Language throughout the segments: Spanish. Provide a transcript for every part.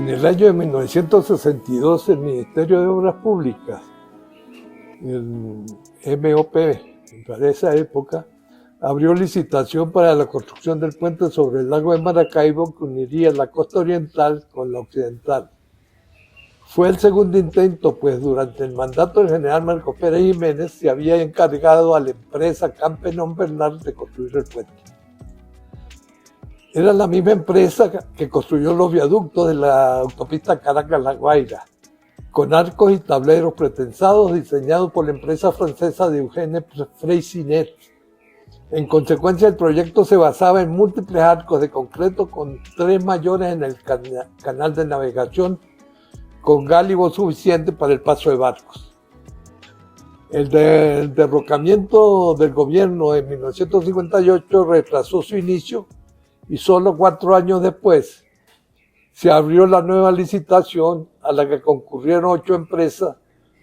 En el año de 1962, el Ministerio de Obras Públicas, el MOP, para esa época, abrió licitación para la construcción del puente sobre el lago de Maracaibo que uniría la costa oriental con la occidental. Fue el segundo intento, pues durante el mandato del general Marcos Pérez Jiménez se había encargado a la empresa Campenon Bernal de construir el puente. Era la misma empresa que construyó los viaductos de la autopista Caracas-La Guaira, con arcos y tableros pretensados diseñados por la empresa francesa de Eugène Freycinet. En consecuencia, el proyecto se basaba en múltiples arcos de concreto con 3 mayores en el canal de navegación, con gálibo suficiente para el paso de barcos. El derrocamiento del gobierno en 1958 retrasó su inicio y solo 4 años después se abrió la nueva licitación a la que concurrieron 8 empresas,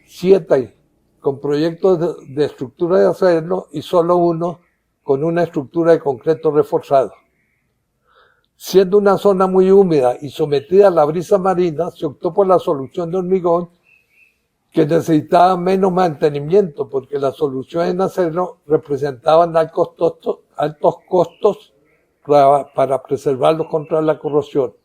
7 con proyectos de estructura de acero y solo 1 con una estructura de concreto reforzado. Siendo una zona muy húmeda y sometida a la brisa marina, se optó por la solución de hormigón, que necesitaba menos mantenimiento porque las soluciones en acero representaban altos costos para preservarlos contra la corrosión.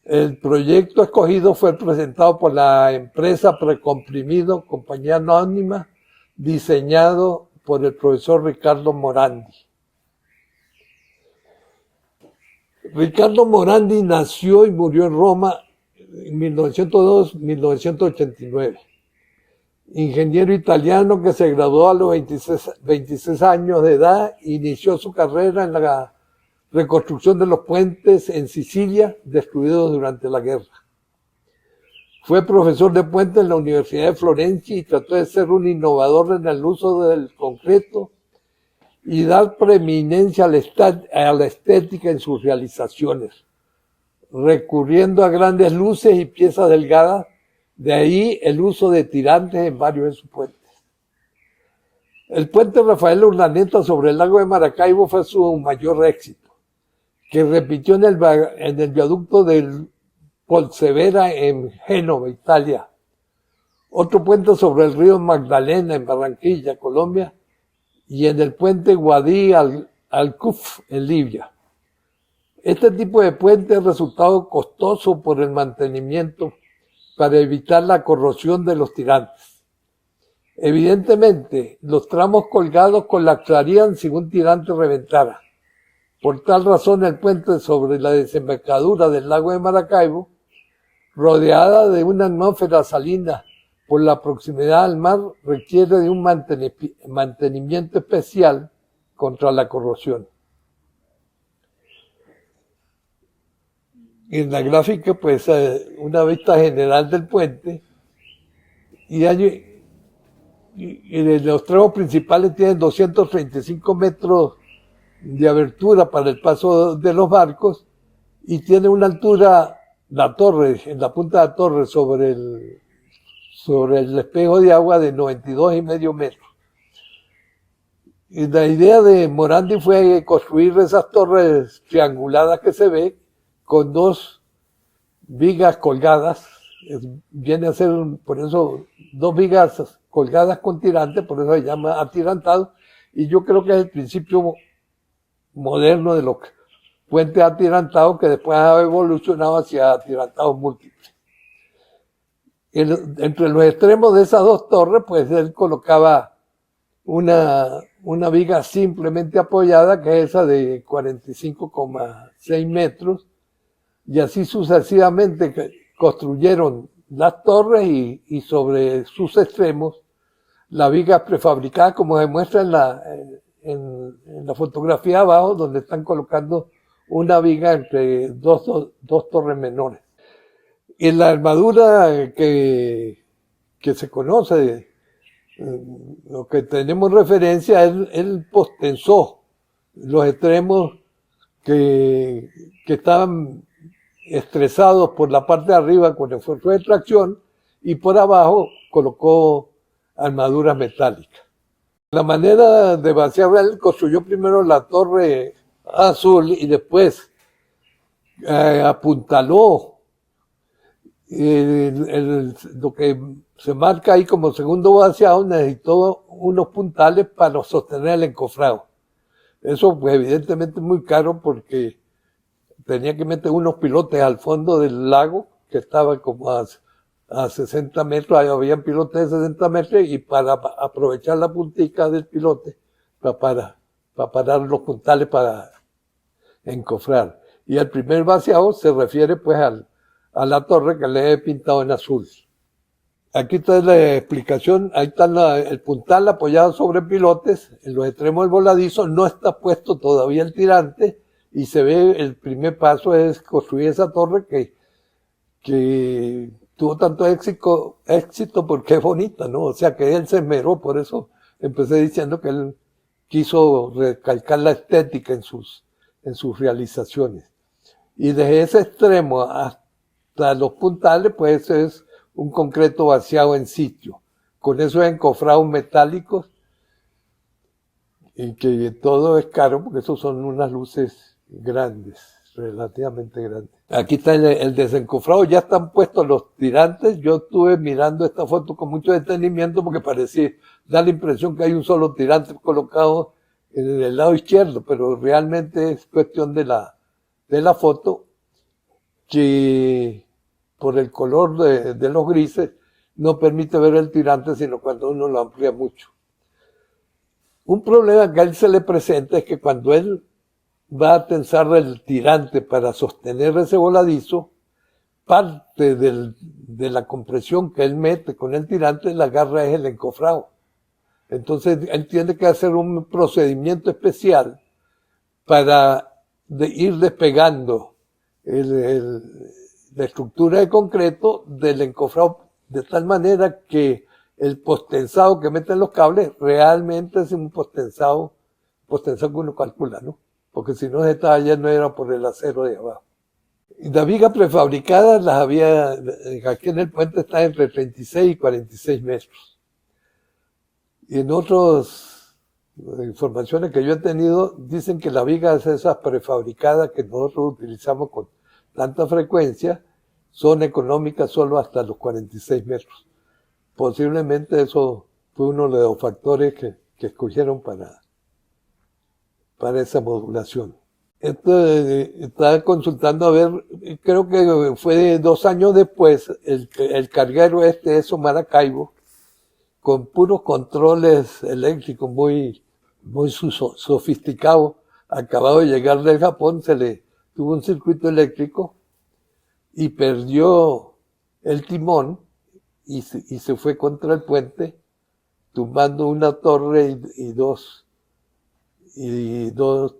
El proyecto escogido fue presentado por la empresa Precomprimido, compañía anónima, diseñado por el profesor Ricardo Morandi. Ricardo Morandi nació y murió en Roma en 1902-1989. Ingeniero italiano que se graduó a los 26 años de edad, inició su carrera en la reconstrucción de los puentes en Sicilia destruidos durante la guerra. Fue profesor de puentes en la Universidad de Florencia y trató de ser un innovador en el uso del concreto y dar preeminencia a la estética en sus realizaciones, recurriendo a grandes luces y piezas delgadas, de ahí el uso de tirantes en varios de sus puentes. El puente Rafael Urdaneta sobre el lago de Maracaibo fue su mayor éxito, que repitió en el viaducto del Polcevera en Génova, Italia. Otro puente sobre el río Magdalena en Barranquilla, Colombia, y en el puente Guadí al-Kuf en Libia. Este tipo de puente ha resultado costoso por el mantenimiento para evitar la corrosión de los tirantes. Evidentemente, los tramos colgados colapsarían si un tirante reventara. Por tal razón, el puente sobre la desembocadura del lago de Maracaibo, rodeada de una atmósfera salina por la proximidad al mar, requiere de un mantenimiento especial contra la corrosión. En la gráfica, pues, una vista general del puente, y los tramos principales tienen 235 metros de abertura para el paso de los barcos, y tiene una altura, la torre, en la punta de la torre, sobre el espejo de agua de 92,5 metros. Y la idea de Morandi fue construir esas torres trianguladas que se ve con 2 vigas colgadas, viene a ser por eso 2 vigas colgadas con tirante, por eso se llama atirantado, y yo creo que es el principio moderno de los puentes atirantados que después ha evolucionado hacia atirantados múltiples. Entre los extremos de esas 2 torres, pues él colocaba una viga simplemente apoyada, que es esa de 45,6 metros, y así sucesivamente construyeron las torres y sobre sus extremos la viga prefabricada, como se muestra en la fotografía abajo, donde están colocando una viga entre dos torres menores. En la armadura que se conoce, lo que tenemos referencia, él postensó los extremos que estaban estresados por la parte de arriba con esfuerzo de tracción, y por abajo colocó armaduras metálicas. La manera de vaciar, él construyó primero la torre azul y después apuntaló Lo que se marca ahí como segundo vaciado necesitó unos puntales para sostener el encofrado. Eso pues evidentemente es muy caro porque tenía que meter unos pilotes al fondo del lago, que estaba como a 60 metros, ahí había pilotes de 60 metros, y para aprovechar la puntica del pilote, para parar los puntales para encofrar. Y el primer vaciado se refiere pues a la torre que le he pintado en azul. Aquí está la explicación, ahí está el puntal apoyado sobre pilotes, en los extremos del voladizo no está puesto todavía el tirante, y se ve el primer paso es construir esa torre que tuvo tanto éxito porque es bonita, ¿no? O sea que él se esmeró, por eso empecé diciendo que él quiso recalcar la estética en sus realizaciones. Y desde ese extremo hasta los puntales, pues es un concreto vaciado en sitio, con esos encofrados metálicos, y que todo es caro porque esos son unas luces grandes, relativamente grandes. Aquí está el desencofrado, ya están puestos los tirantes. Yo estuve mirando esta foto con mucho detenimiento porque da la impresión que hay un solo tirante colocado en el lado izquierdo, pero realmente es cuestión de la foto, que por el color de los grises no permite ver el tirante sino cuando uno lo amplía mucho. Un problema que a él se le presenta es que cuando él va a tensar el tirante para sostener ese voladizo, parte de la compresión que él mete con el tirante la agarra es el encofrado. Entonces él tiene que hacer un procedimiento especial para ir despegando la estructura de concreto del encofrado, de tal manera que el postensado que meten los cables realmente es un postensado que uno calcula, ¿no? Porque si no, esta ya no era por el acero de abajo. Y las vigas prefabricadas las había, aquí en el puente está entre 36 y 46 metros. Y en otras informaciones que yo he tenido, dicen que las vigas esas prefabricadas que nosotros utilizamos con tanta frecuencia son económicas solo hasta los 46 metros. Posiblemente eso fue uno de los factores que escogieron para esa modulación. Estaba consultando a ver, creo que fue 2 años después, el carguero es Maracaibo, con puros controles eléctricos muy sofisticados, acabado de llegar del Japón, tuvo un circuito eléctrico y perdió el timón y se fue contra el puente, tumbando una torre y dos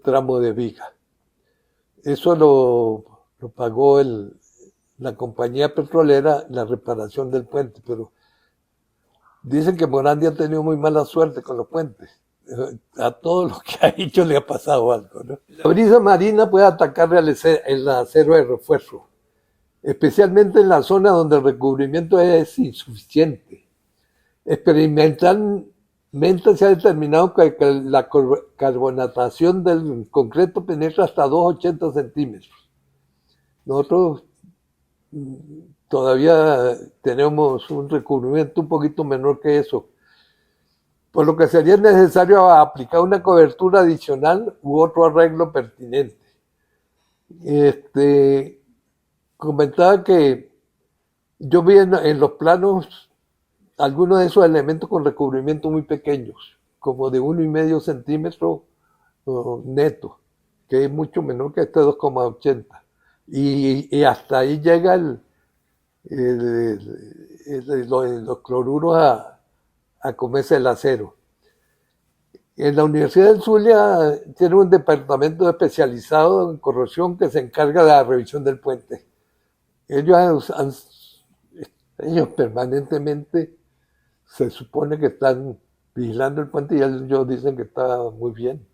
tramos de viga. Eso lo pagó la compañía petrolera, la reparación del puente, pero dicen que Morandi ha tenido muy mala suerte con los puentes. A todo lo que ha hecho le ha pasado algo, ¿no? La brisa marina puede atacar el acero de refuerzo, especialmente en la zona donde el recubrimiento es insuficiente. Experimentalmente se ha determinado que la carbonatación del concreto penetra hasta 2,80 centímetros. Nosotros todavía tenemos un recubrimiento un poquito menor que eso, por lo que sería necesario aplicar una cobertura adicional u otro arreglo pertinente. Comentaba que yo vi en los planos algunos de esos elementos con recubrimiento muy pequeños, como de 1,5 centímetros neto, que es mucho menor que este 2,80. Y hasta ahí llega los cloruros a comerse el acero. En la Universidad del Zulia tiene un departamento especializado en corrosión que se encarga de la revisión del puente. Ellos permanentemente se supone que están vigilando el puente y ellos dicen que está muy bien.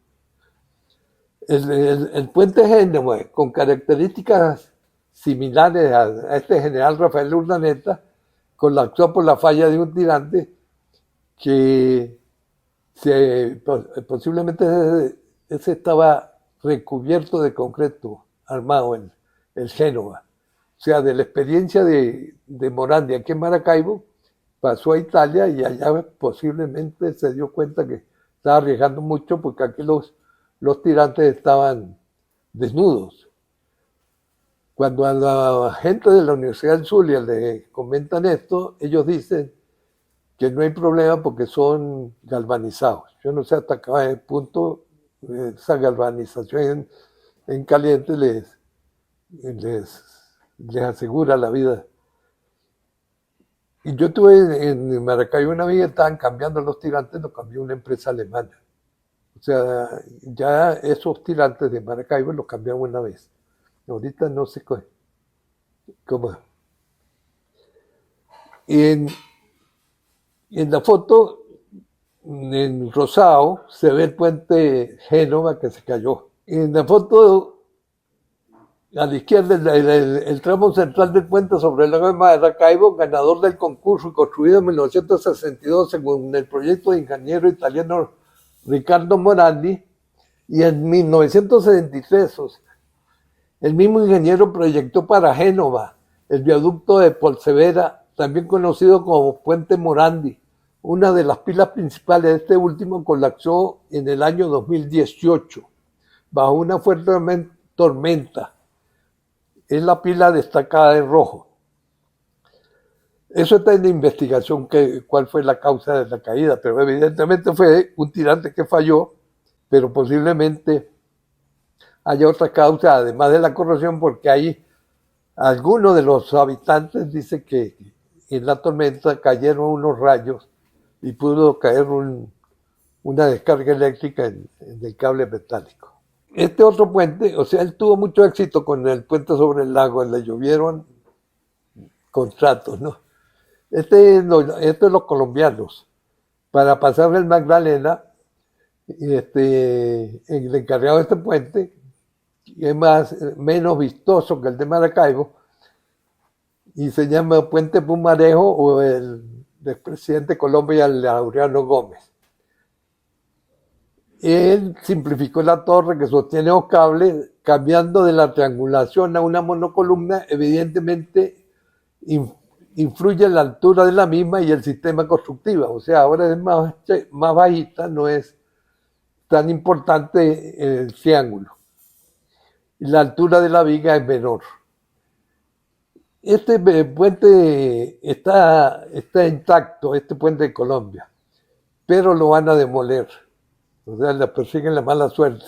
El puente Génova, con características similares a este general Rafael Urdaneta, colapsó por la falla de un tirante que posiblemente ese estaba recubierto de concreto armado, el Génova. O sea, de la experiencia de Morandi aquí en Maracaibo, pasó a Italia y allá posiblemente se dio cuenta que estaba arriesgando mucho porque aquí los tirantes estaban desnudos. Cuando a la gente de la Universidad del Zulia le comentan esto, ellos dicen que no hay problema porque son galvanizados. Yo no sé hasta qué punto esa galvanización en caliente les asegura la vida. Y yo tuve en Maracaibo una vez que estaban cambiando los tirantes, lo cambió una empresa alemana. O sea, ya esos tirantes de Maracaibo los cambiamos una vez. Ahorita no sé cómo. En la foto, en Rosado, se ve el puente Génova que se cayó. En la foto, a la izquierda, el tramo central del puente sobre el lago de Maracaibo, ganador del concurso, construido en 1962 según el proyecto de ingeniero italiano Riccardo Morandi, y en 1973 el mismo ingeniero proyectó para Génova el viaducto de Polcevera, también conocido como Puente Morandi. Una de las pilas principales de este último colapsó en el año 2018 bajo una fuerte tormenta. Es la pila destacada en rojo. Eso está en la investigación, cuál fue la causa de la caída, pero evidentemente fue un tirante que falló, pero posiblemente haya otra causa, además de la corrosión, porque hay algunos de los habitantes dicen que en la tormenta cayeron unos rayos y pudo caer una descarga eléctrica en el cable metálico. Este otro puente, o sea, él tuvo mucho éxito con el puente sobre el lago, le llovieron contratos, ¿no? Este es los colombianos. Para pasar el Magdalena, el encargado de este puente, es menos vistoso que el de Maracaibo, y se llama Puente Pumarejo o el expresidente de Colombia, Laureano Gómez. Él simplificó la torre que sostiene los cables, cambiando de la triangulación a una monocolumna, evidentemente influye en la altura de la misma y el sistema constructivo. O sea, ahora es más bajita, no es tan importante el triángulo. Y la altura de la viga es menor. Este puente está intacto, este puente de Colombia, pero lo van a demoler. O sea, le persiguen la mala suerte.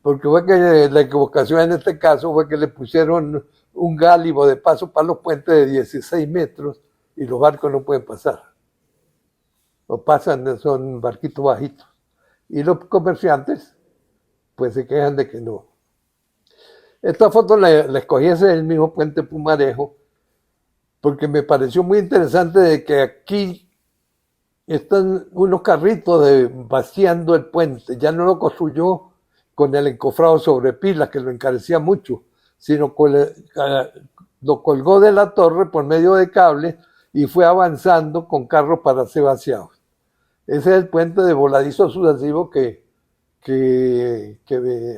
Porque fue que la equivocación en este caso fue que le pusieron un gálibo de paso para los puentes de 16 metros y los barcos no pueden pasar. O pasan, son barquitos bajitos. Y los comerciantes, pues se quejan de que no. Esta foto la escogí ese el mismo puente Pumarejo, porque me pareció muy interesante de que aquí están unos carritos vaciando el puente. Ya no lo construyó con el encofrado sobre pilas, que lo encarecía mucho, sino lo colgó de la torre por medio de cables y fue avanzando con carros para ser vaciados. Ese es el puente de voladizo sucesivo que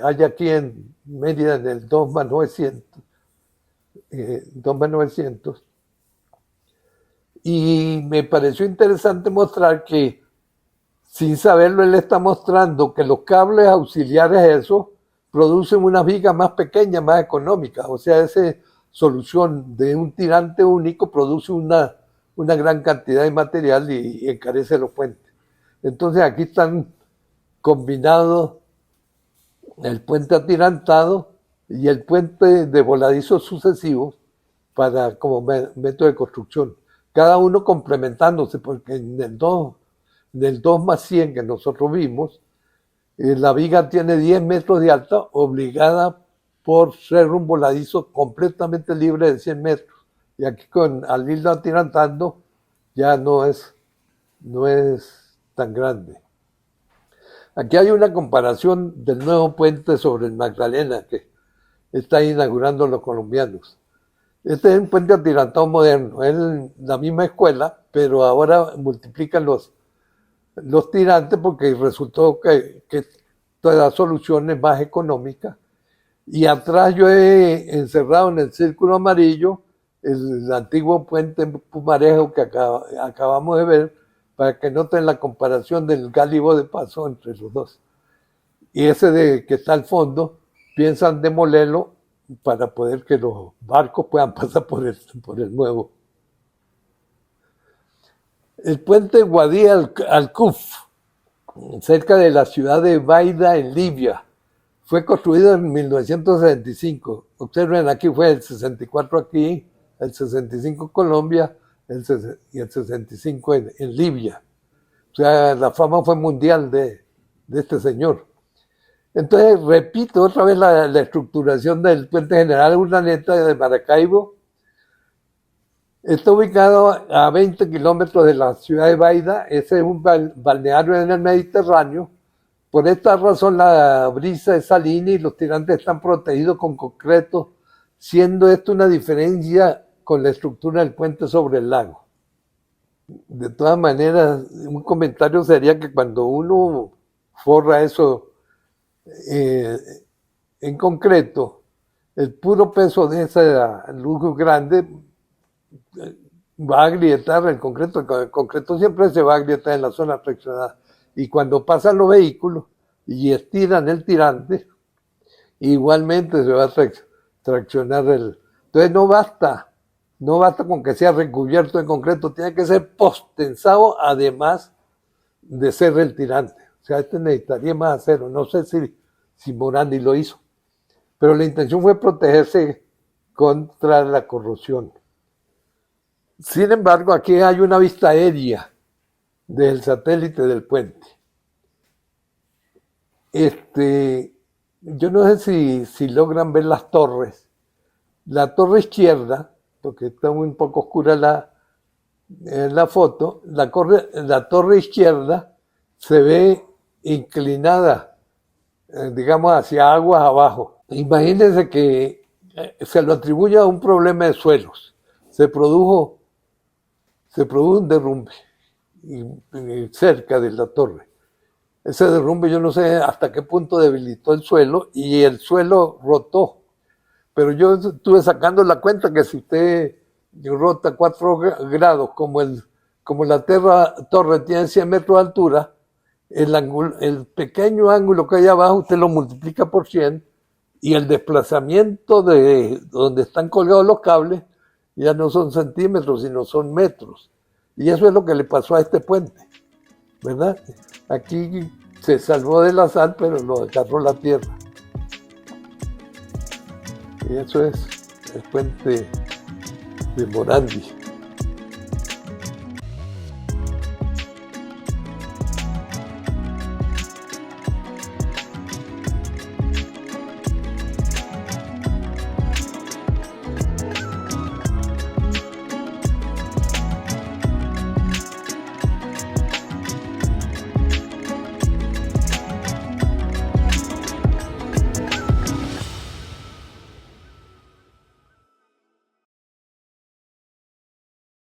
hay aquí en Mérida, en el 2+900. 2+900. Y me pareció interesante mostrar que, sin saberlo, él está mostrando que los cables auxiliares a eso producen una viga más pequeña, más económica. O sea, esa solución de un tirante único produce una gran cantidad de material y encarece los puentes. Entonces aquí están combinados el puente atirantado y el puente de voladizos sucesivos como método de construcción. Cada uno complementándose, porque en el 2+100 que nosotros vimos, la viga tiene 10 metros de alta, obligada por ser un voladizo completamente libre de 100 metros. Y aquí al irlo atirantando ya no es tan grande. Aquí hay una comparación del nuevo puente sobre el Magdalena que están inaugurando los colombianos. Este es un puente atirantado moderno, es la misma escuela, pero ahora multiplican los tirantes porque resultó que toda la solución es más económica Y atrás yo he encerrado en el círculo amarillo el antiguo puente Pumarejo que acabamos de ver, para que noten la comparación del gálibo de paso entre los dos. Y ese que está al fondo, piensan demolerlo para poder que los barcos puedan pasar por el nuevo. El puente Wadi al-Kuf, cerca de la ciudad de Baida, en Libia, fue construido en 1965. Observen, aquí fue el 64 aquí, el 65 en Colombia y el 65 en Libia. O sea, la fama fue mundial de este señor. Entonces, repito otra vez la estructuración del puente General Urdaneta de Maracaibo. Está ubicado a 20 kilómetros de la ciudad de Baida. Ese es un balneario en el Mediterráneo. Por esta razón la brisa es salina y los tirantes están protegidos con concreto, siendo esto una diferencia con la estructura del puente sobre el lago. De todas maneras, un comentario sería que cuando uno forra eso en concreto, el puro peso de esa luz grande va a agrietar el concreto siempre se va a agrietar en la zona fraccionada. Y cuando pasan los vehículos y estiran el tirante, igualmente se va a traccionar Entonces no basta con que sea recubierto en concreto, tiene que ser postensado además de ser el tirante. O sea, necesitaría más acero. No sé si Morandi lo hizo, pero la intención fue protegerse contra la corrosión. Sin embargo, aquí hay una vista aérea del satélite del puente. Yo no sé si logran ver las torres. La torre izquierda, porque está un poco oscura la foto, la torre izquierda se ve inclinada, digamos, hacia aguas abajo. Imagínense que se lo atribuye a un problema de suelos. Se produjo un derrumbe cerca de la torre. Ese derrumbe yo no sé hasta qué punto debilitó el suelo y el suelo rotó. Pero yo estuve sacando la cuenta que si usted rota 4 grados, como la torre tiene 100 metros de altura, el pequeño ángulo que hay abajo usted lo multiplica por 100 y el desplazamiento de donde están colgados los cables ya no son centímetros, sino son metros. Y eso es lo que le pasó a este puente, ¿verdad? Aquí se salvó de la sal, pero lo agarró la tierra. Y eso es el puente de Morandi.